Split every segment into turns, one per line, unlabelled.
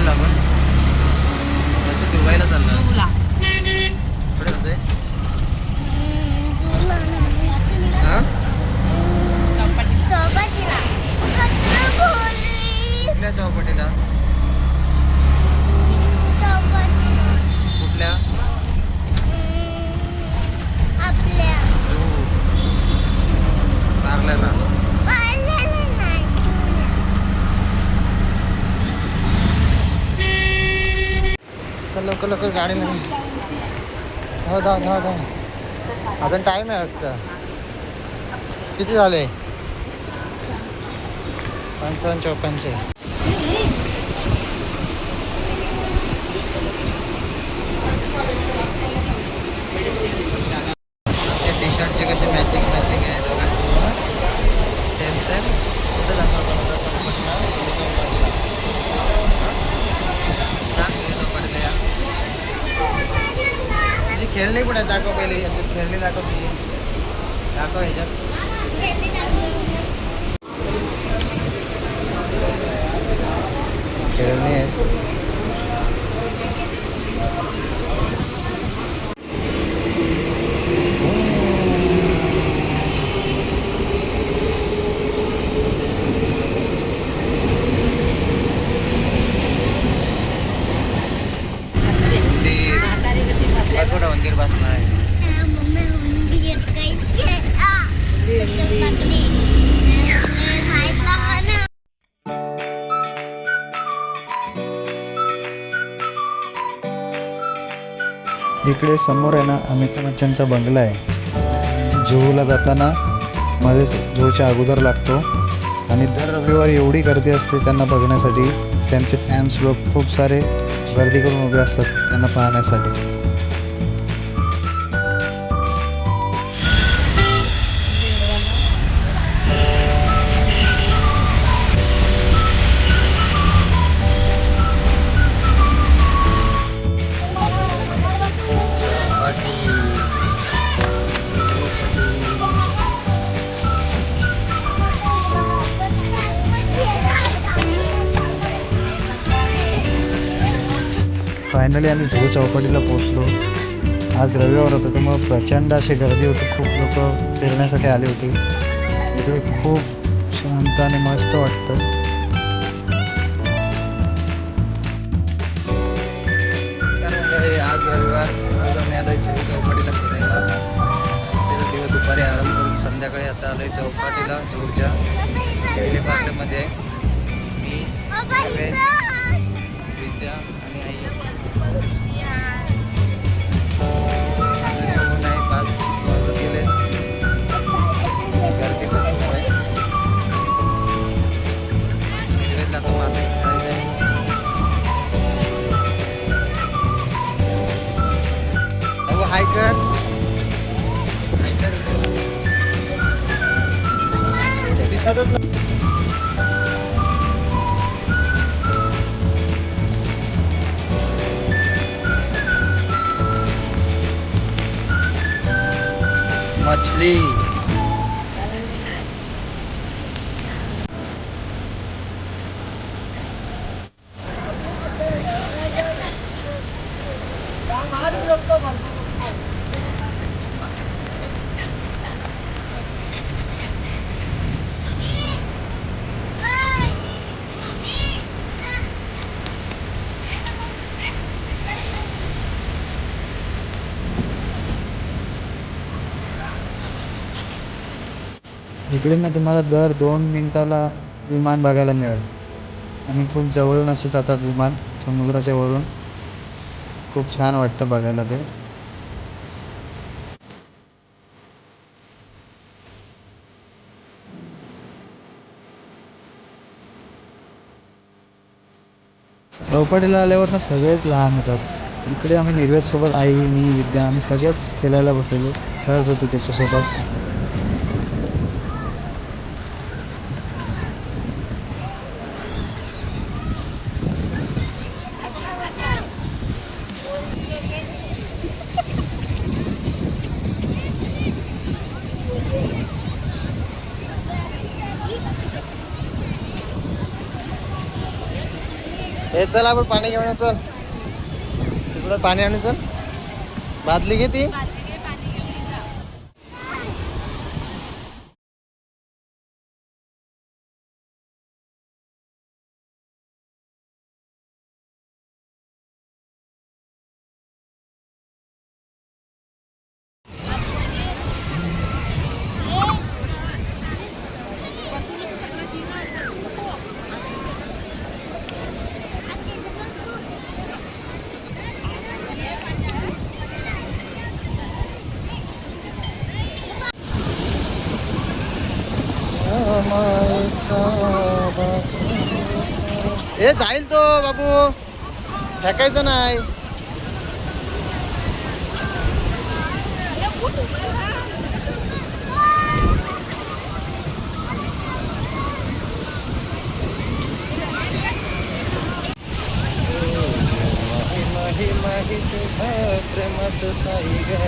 चाललो आपण? दुबईला चाललो.
तुला
कुठे जातोय? हा?
चौपाटीला.
कुठल्या चौपाटीला? कुठल्या?
आपल्या
कारल्याला. चल लवकर लवकर गाडी नाही. धाव धाव धाव धाव. अजून टाईम आहे वाटतं. किती झाले? 55-54. टी शर्टचे कसे मॅचिंग मॅचिंग आहे दोघांचे. Same same. कुठे जातो खेळणी कुठे दाखव पहिले. याच्यात खेळणी दाखव. दाखव ह्याच्यात खेळणी आहेत. कुठं मंदिर बसला आहे. इकडे समोर आहे ना अमिताभ बच्चनचा बंगला आहे. जुहूला जाताना मध्येच जुहूच्या अगोदर लागतो आणि दर रविवारी एवढी गर्दी असते त्यांना बघण्यासाठी. त्यांचे फॅन्स लोक खूप सारे गर्दी करून उभे असतात त्यांना पाहण्यासाठी. फायनली आम्ही जुहू चौपाटीला पोहोचलो. आज रविवार होता तर मग प्रचंड अशी गर्दी होती. खूप लोक फिरण्यासाठी आले होते. इकडे खूप शांत आणि मस्त वाटतं. आज रविवार. आज आम्ही आलोय जुहू चौपाटीला फिरायला. सुट्टीचा दिवस दुपारी आराम करून संध्याकाळी आता आलोय चौपाटीला जुहूच्या शेवली पार्कमध्ये. मी विद्या आणि आई. गर्दी पण खूप आहे. इकडे तो माता हाय कर दिसतच ना. मछली इकडे ना तुम्हाला दर 2 मिनिटाला विमान बघायला मिळेल. आणि खूप जवळून असे जातात विमान समुद्राच्या वरून. खूप छान वाटतं बघायला ते. चौपाटीला आल्यावर ना सगळेच लहान होतात. इकडे आम्ही निर्वेदसोबत आई मी विद्या आम्ही सगळेच खेळायला बसलेलो. खेळत होतो त्याच्यासोबत.
हे चल आपण पाणी घेऊन येऊ, चल तिकडं पाणी आणू, चल बादली घे ती. हे जाईल तो बाबू, फेकायचं नाही. माही माही तुझ्या प्रेमात साई ग.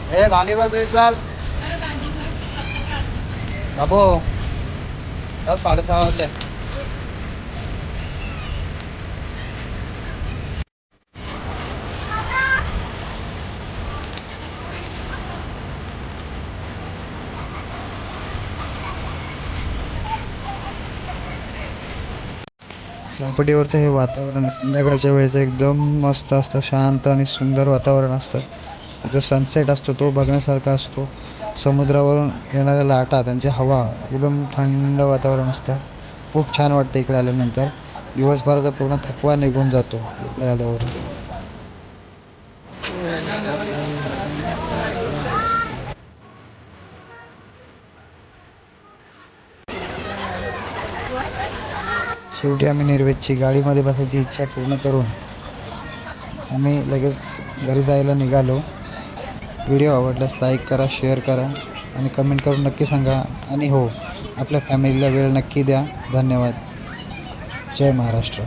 ए भांडी बघ चाल बाबू, 6:30 वाजले.
चौपाटीवरचं हे वातावरण संध्याकाळच्या वेळेचं एकदम मस्त असतं, शांत आणि सुंदर वातावरण असतं. जो सनसेट असतो तो बघण्यासारखा असतो. समुद्रावरून येणाऱ्या लाटा, त्यांची हवा, एकदम थंड वातावरण असतं. खूप छान वाटतं इकडे आल्यानंतर. दिवसभराचा पूर्ण थकवा निघून जातो इकडे आल्यावर. शेवटी आम्ही निर्वेदची गाडीमध्ये बसायची इच्छा पूर्ण करून आम्ही लगेच घरी जायला निघालो. व्हिडिओ आवडल्यास लाईक करा, शेअर करा आणि कमेंट करून नक्की सांगा. आणि हो, आपल्या फॅमिलीला वेळ नक्की द्या. धन्यवाद. जय महाराष्ट्र.